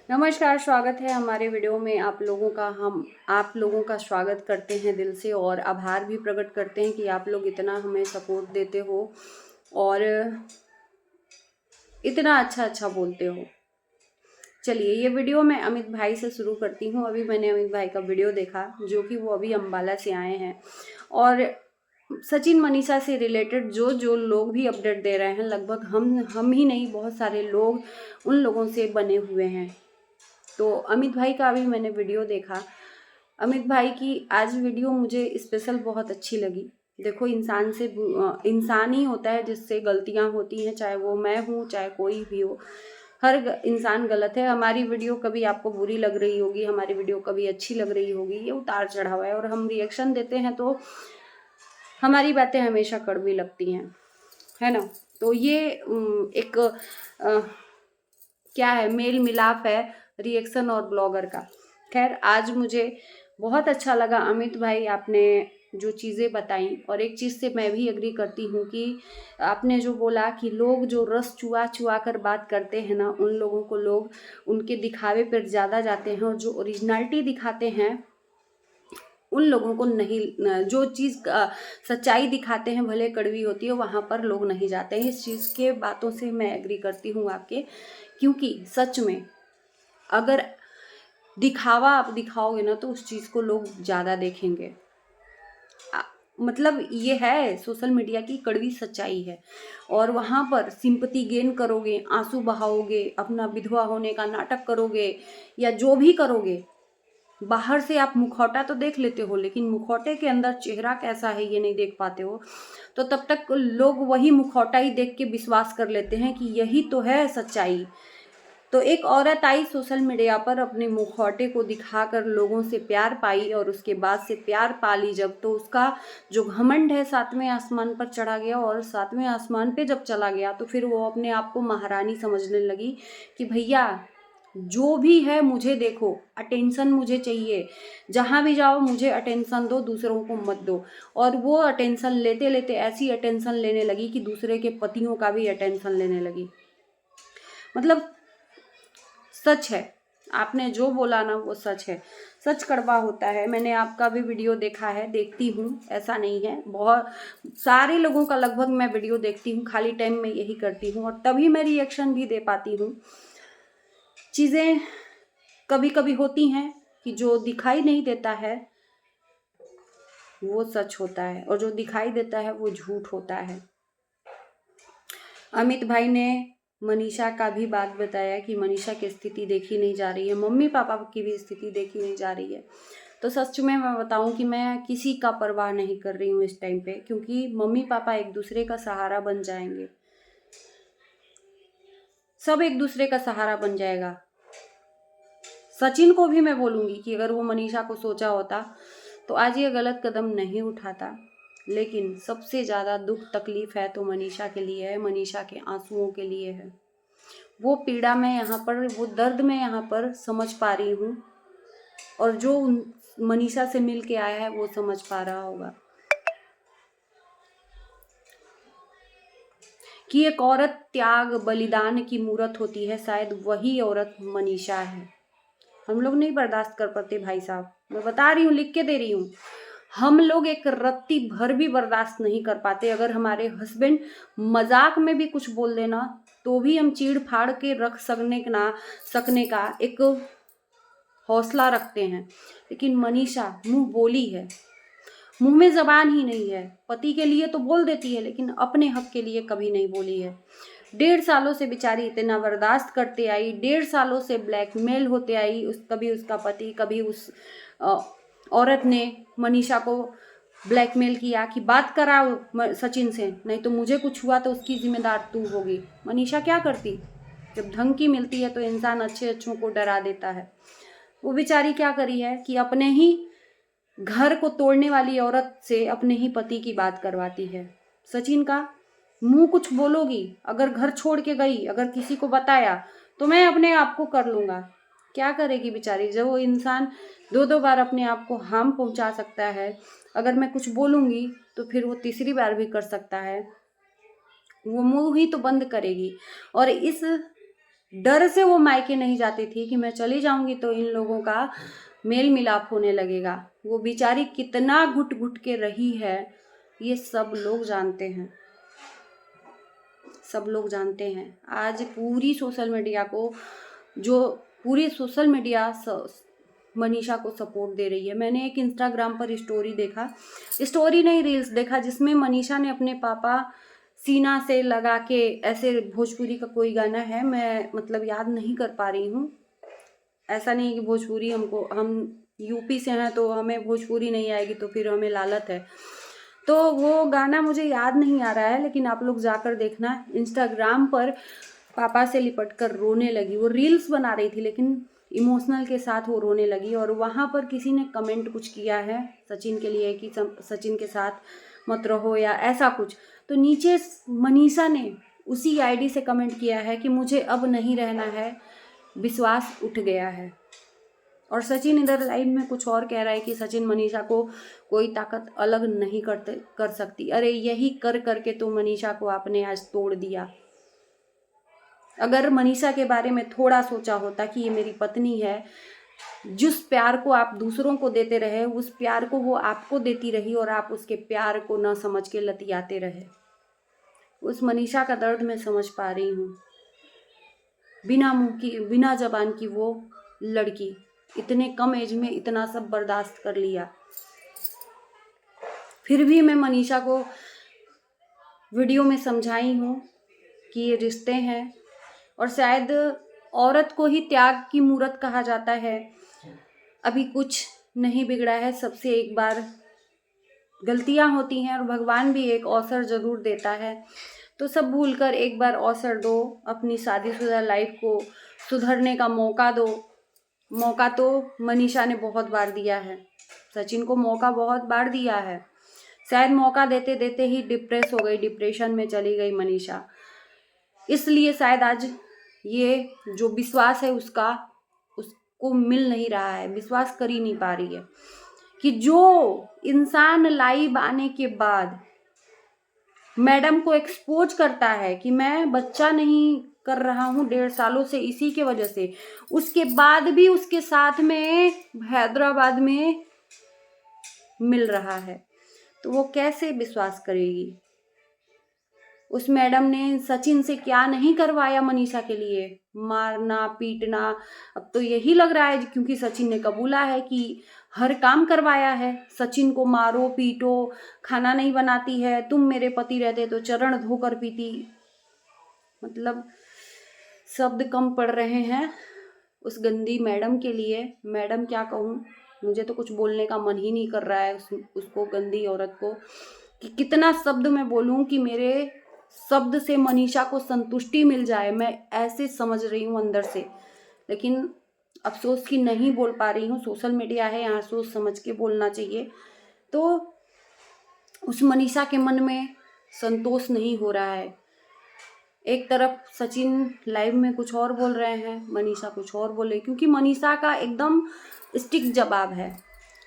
नमस्कार, स्वागत है हमारे वीडियो में। आप लोगों का स्वागत करते हैं दिल से और आभार भी प्रकट करते हैं कि आप लोग इतना हमें सपोर्ट देते हो और इतना अच्छा बोलते हो। चलिए, ये वीडियो मैं अमित भाई से शुरू करती हूँ। अभी मैंने अमित भाई का वीडियो देखा, जो कि वो अभी अम्बाला से आए हैं और सचिन मनीषा से रिलेटेड जो लोग भी अपडेट दे रहे हैं, लगभग हम ही नहीं, बहुत सारे लोग उन लोगों से बने हुए हैं। तो अमित भाई का अभी मैंने वीडियो देखा। अमित भाई की आज वीडियो मुझे स्पेशल बहुत अच्छी लगी। देखो, इंसान ही होता है जिससे गलतियां होती हैं, चाहे वो मैं हूँ चाहे कोई भी हो। हर इंसान गलत है। हमारी वीडियो कभी आपको बुरी लग रही होगी, हमारी वीडियो कभी अच्छी लग रही होगी, ये उतार चढ़ाव है और हम रिएक्शन देते हैं तो हमारी बातें हमेशा कड़वी लगती हैं, है ना। तो ये एक क्या है, मेल मिलाप है रिएक्शन और ब्लॉगर का। खैर, आज मुझे बहुत अच्छा लगा अमित भाई, आपने जो चीज़ें बताई। और एक चीज़ से मैं भी एग्री करती हूँ कि आपने जो बोला कि लोग जो रस चुआ चुआ कर बात करते हैं ना, उन लोगों को लोग उनके दिखावे पर ज़्यादा जाते हैं और जो ओरिजिनलिटी दिखाते हैं उन लोगों को नहीं, जो चीज़ सच्चाई दिखाते हैं भले कड़वी होती है, वहाँ पर लोग नहीं जाते हैं। इस चीज़ के बातों से मैं एग्री करती हूँ आपके, क्योंकि सच में अगर दिखावा आप दिखाओगे ना तो उस चीज़ को लोग ज़्यादा देखेंगे। मतलब ये है, सोशल मीडिया की कड़वी सच्चाई है। और वहाँ पर सिंपैथी गेन करोगे, आंसू बहाओगे, अपना विधवा होने का नाटक करोगे या जो भी करोगे, बाहर से आप मुखौटा तो देख लेते हो लेकिन मुखौटे के अंदर चेहरा कैसा है ये नहीं देख पाते हो। तो तब तक लोग वही मुखौटा ही देख के विश्वास कर लेते हैं कि यही तो है सच्चाई। तो एक औरत आई सोशल मीडिया पर, अपने मुखौटे को दिखाकर लोगों से प्यार पाई और उसके बाद से प्यार पा ली जब, तो उसका जो घमंड है 7वें आसमान पर चढ़ा गया। और 7वें आसमान पे जब चला गया तो फिर वो अपने आप को महारानी समझने लगी कि भैया जो भी है मुझे देखो, अटेंशन मुझे चाहिए, जहाँ भी जाओ मुझे अटेंशन दो, दूसरों को मत दो। और वो अटेंशन लेते लेते ऐसी अटेंशन लेने लगी कि दूसरे के पतियों का भी अटेंशन लेने लगी। मतलब सच है, आपने जो बोला ना वो सच है। सच कड़वा होता है। मैंने आपका भी वीडियो देखा है, देखती हूँ, ऐसा नहीं है। बहुत सारे लोगों का लगभग मैं वीडियो देखती हूँ, खाली टाइम में यही करती हूँ और तभी मैं रिएक्शन भी दे पाती हूँ। चीज़ें कभी कभी होती हैं कि जो दिखाई नहीं देता है वो सच होता है और जो दिखाई देता है वो झूठ होता है। अमित भाई ने मनीषा का भी बात बताया कि मनीषा की स्थिति देखी नहीं जा रही है, मम्मी पापा की भी स्थिति देखी नहीं जा रही है। तो सच में मैं बताऊं कि मैं किसी का परवाह नहीं कर रही हूँ इस टाइम पे, क्योंकि मम्मी पापा एक दूसरे का सहारा बन जाएंगे, सब एक दूसरे का सहारा बन जाएगा। सचिन को भी मैं बोलूंगी कि अगर वो मनीषा को सोचा होता तो आज ये गलत कदम नहीं उठाता। लेकिन सबसे ज़्यादा दुख तकलीफ है तो मनीषा के लिए है, मनीषा के आंसुओं के लिए है। वो पीड़ा मैं यहाँ पर, वो दर्द मैं यहाँ पर समझ पा रही हूँ और जो मनीषा से मिल के आया है वो समझ पा रहा होगा कि एक औरत त्याग बलिदान की मूरत होती है, शायद वही औरत मनीषा है। हम लोग नहीं बर्दाश्त कर पाते भाई साहब, मैं बता रही हूँ, लिख के दे रही हूँ। हम लोग एक रत्ती भर भी बर्दाश्त नहीं कर पाते। अगर हमारे हस्बैंड मजाक में भी कुछ बोल देना तो भी हम चीड़ फाड़ के रख सकने का एक हौसला रखते हैं। लेकिन मनीषा मुंह बोली है, मुंह में जबान ही नहीं है। पति के लिए तो बोल देती है लेकिन अपने हक के लिए कभी नहीं बोली है। 1.5 सालों से बेचारी इतना बर्दाश्त करते आई, 1.5 सालों से ब्लैकमेल होते आई। कभी उसका पति, कभी उस औरत ने मनीषा को ब्लैकमेल किया कि बात कराओ सचिन से, नहीं तो मुझे कुछ हुआ तो उसकी जिम्मेदार तू होगी। मनीषा क्या करती? जब धमकी मिलती है तो इंसान अच्छों को डरा देता है। वो बेचारी क्या करी है कि अपने ही घर को तोड़ने वाली औरत से अपने ही पति की बात करवाती है। सचिन का मुंह कुछ बोलोगी, अगर घर छोड़ के गई, अगर किसी को बताया तो मैं अपने आप को कर लूंगा। क्या करेगी बेचारी? जब वो इंसान 2-2 बार अपने आप को हार्म पहुंचा सकता है, अगर मैं कुछ बोलूंगी तो फिर वो तीसरी बार भी कर सकता है। वो मुंह ही तो बंद करेगी। और इस डर से वो मायके नहीं जाती थी कि मैं चली जाऊंगी तो इन लोगों का मेल मिलाप होने लगेगा। वो बेचारी कितना घुट घुट के रही है, ये सब लोग जानते हैं, सब लोग जानते हैं। आज पूरी सोशल मीडिया मनीषा को सपोर्ट दे रही है। मैंने एक इंस्टाग्राम पर स्टोरी नहीं रील्स देखा, जिसमें मनीषा ने अपने पापा सीना से लगा के, ऐसे भोजपुरी का कोई गाना है, मैं मतलब याद नहीं कर पा रही हूँ। ऐसा नहीं कि भोजपुरी हम यूपी से हैं तो हमें भोजपुरी नहीं आएगी तो फिर हमें लालत है, तो वो गाना मुझे याद नहीं आ रहा है, लेकिन आप लोग जाकर देखना। इंस्टाग्राम पर पापा से लिपट कर रोने लगी। वो रील्स बना रही थी लेकिन इमोशनल के साथ वो रोने लगी। और वहाँ पर किसी ने कमेंट कुछ किया है सचिन के लिए कि सचिन के साथ मत रहो या ऐसा कुछ, तो नीचे मनीषा ने उसी आईडी से कमेंट किया है कि मुझे अब नहीं रहना है, विश्वास उठ गया है। और सचिन इधर लाइव में कुछ और कह रहा है कि सचिन मनीषा को कोई ताकत अलग नहीं कर सकती। अरे यही कर करके तो मनीषा को आपने आज तोड़ दिया। अगर मनीषा के बारे में थोड़ा सोचा होता कि ये मेरी पत्नी है, जिस प्यार को आप दूसरों को देते रहे उस प्यार को वो आपको देती रही और आप उसके प्यार को न समझ के लतियाते रहे। उस मनीषा का दर्द मैं समझ पा रही हूँ। बिना मुंह की, बिना जबान की वो लड़की इतने कम एज में इतना सब बर्दाश्त कर लिया। फिर भी मैं मनीषा को वीडियो में समझाई हूँ कि ये रिश्ते हैं और शायद औरत को ही त्याग की मूरत कहा जाता है। अभी कुछ नहीं बिगड़ा है, सबसे एक बार गलतियां होती हैं और भगवान भी एक अवसर जरूर देता है, तो सब भूलकर एक बार अवसर दो, अपनी शादीशुदा लाइफ को सुधरने का मौका दो। मौका तो मनीषा ने बहुत बार दिया है, सचिन को मौका बहुत बार दिया है। शायद मौका देते देते ही डिप्रेस हो गई, डिप्रेशन में चली गई मनीषा। इसलिए शायद आज ये जो विश्वास है उसको मिल नहीं रहा है, विश्वास कर ही नहीं पा रही है कि जो इंसान लाइव आने के बाद मैडम को एक्सपोज करता है कि मैं बच्चा नहीं कर रहा हूँ 1.5 सालों से इसी के वजह से, उसके बाद भी उसके साथ में हैदराबाद में मिल रहा है, तो वो कैसे विश्वास करेगी। उस मैडम ने सचिन से क्या नहीं करवाया मनीषा के लिए, मारना पीटना। अब तो यही लग रहा है क्योंकि सचिन ने कबूला है कि हर काम करवाया है। सचिन को मारो पीटो, खाना नहीं बनाती है, तुम मेरे पति रहते तो चरण धोकर पीती। मतलब शब्द कम पड़ रहे हैं उस गंदी मैडम के लिए। मैडम क्या कहूँ, मुझे तो कुछ बोलने का मन ही नहीं कर रहा है उसको, गंदी औरत को, कि कितना शब्द मैं बोलूँ कि मेरे शब्द से मनीषा को संतुष्टि मिल जाए। मैं ऐसे समझ रही हूँ अंदर से, लेकिन अफसोस कि नहीं बोल पा रही हूँ। सोशल मीडिया है, यहाँ सोच समझ के बोलना चाहिए। तो उस मनीषा के मन में संतोष नहीं हो रहा है। एक तरफ सचिन लाइव में कुछ और बोल रहे हैं, मनीषा कुछ और बोले, क्योंकि मनीषा का एकदम स्टिक जवाब है।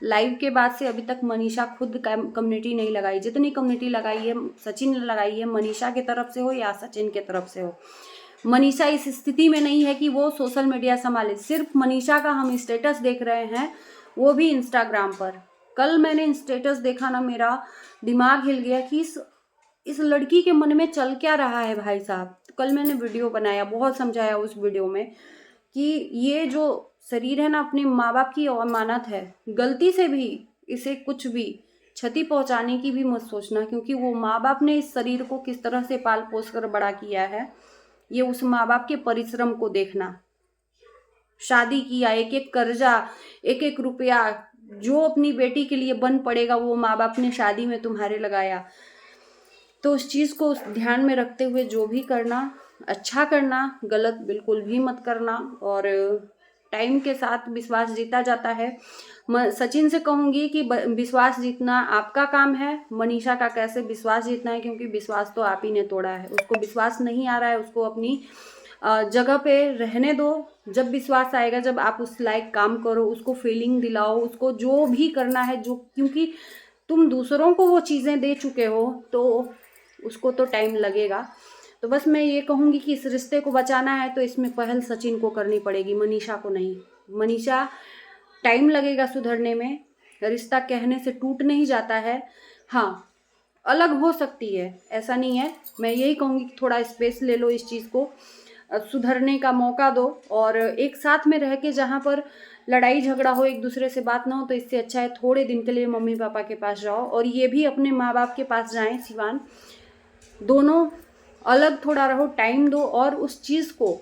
लाइव के बाद से अभी तक मनीषा खुद कम्युनिटी नहीं लगाई। जितनी कम्युनिटी लगाई है सचिन ने लगाई है, मनीषा के तरफ से हो या सचिन के तरफ से हो। मनीषा इस स्थिति में नहीं है कि वो सोशल मीडिया संभाले। सिर्फ मनीषा का हम स्टेटस देख रहे हैं, वो भी इंस्टाग्राम पर। कल मैंने स्टेटस देखा ना, मेरा दिमाग हिल गया कि इस लड़की के मन में चल क्या रहा है भाई साहब। तो कल मैंने वीडियो बनाया, बहुत समझाया उस वीडियो में कि ये जो शरीर है ना, अपने माँ बाप की अमानत है। गलती से भी इसे कुछ भी क्षति पहुंचाने की भी मत सोचना, क्योंकि वो माँ बाप ने इस शरीर को किस तरह से पाल पोस कर बड़ा किया है, ये उस माँ बाप के परिश्रम को देखना। शादी किया, एक एक कर्जा, एक एक रुपया जो अपनी बेटी के लिए बन पड़ेगा वो माँ बाप ने शादी में तुम्हारे लगाया। तो उस चीज़ को ध्यान में रखते हुए जो भी करना, अच्छा करना, गलत बिल्कुल भी मत करना। और टाइम के साथ विश्वास जीता जाता है। मैं सचिन से कहूँगी कि विश्वास जीतना आपका काम है। मनीषा का कैसे विश्वास जीतना है, क्योंकि विश्वास तो आप ही ने तोड़ा है। उसको विश्वास नहीं आ रहा है, उसको अपनी जगह पे रहने दो। जब विश्वास आएगा, जब आप उस लायक काम करो, उसको फीलिंग दिलाओ, उसको जो भी करना है, जो, क्योंकि तुम दूसरों को वो चीज़ें दे चुके हो तो उसको तो टाइम लगेगा। तो बस मैं ये कहूँगी कि इस रिश्ते को बचाना है तो इसमें पहल सचिन को करनी पड़ेगी, मनीषा को नहीं। मनीषा टाइम लगेगा सुधरने में, रिश्ता कहने से टूट नहीं जाता है, हाँ अलग हो सकती है, ऐसा नहीं है। मैं यही कहूँगी कि थोड़ा स्पेस ले लो, इस चीज़ को सुधरने का मौका दो, और एक साथ में रह के जहाँ पर लड़ाई झगड़ा हो, एक दूसरे से बात ना हो, तो इससे अच्छा है थोड़े दिन के लिए मम्मी पापा के पास जाओ, और ये भी अपने माँ बाप के पास जाएं शिवान, दोनों अलग थोड़ा रहो, टाइम दो, और उस चीज़ को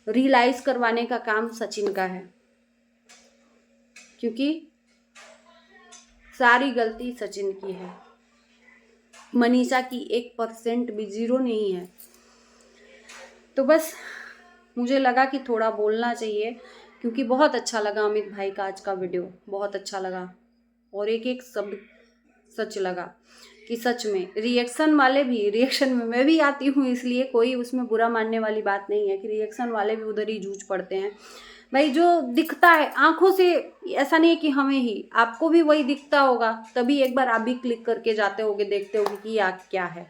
रियलाइज़ करवाने का काम सचिन का है, क्योंकि सारी गलती सचिन की है, मनीषा की 1% भी, 0 नहीं है। तो बस मुझे लगा कि थोड़ा बोलना चाहिए, क्योंकि बहुत अच्छा लगा अमित भाई का आज का वीडियो, बहुत अच्छा लगा, और एक एक शब्द सच लगा कि सच में रिएक्शन वाले भी, रिएक्शन में मैं भी आती हूँ, इसलिए कोई उसमें बुरा मानने वाली बात नहीं है कि रिएक्शन वाले भी उधर ही जूझ पड़ते हैं भाई। जो दिखता है आंखों से, ऐसा नहीं है कि हमें ही, आपको भी वही दिखता होगा, तभी एक बार आप भी क्लिक करके जाते होगे, देखते होगे कि ये क्या है।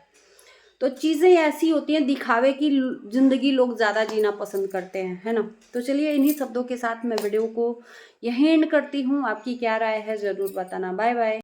तो चीज़ें ऐसी होती हैं, दिखावे की ज़िंदगी लोग ज़्यादा जीना पसंद करते हैं, है ना। तो चलिए इन्हीं शब्दों के साथ मैं वीडियो को यहीं एंड करती हूँ। आपकी क्या राय है ज़रूर बताना। Bye bye.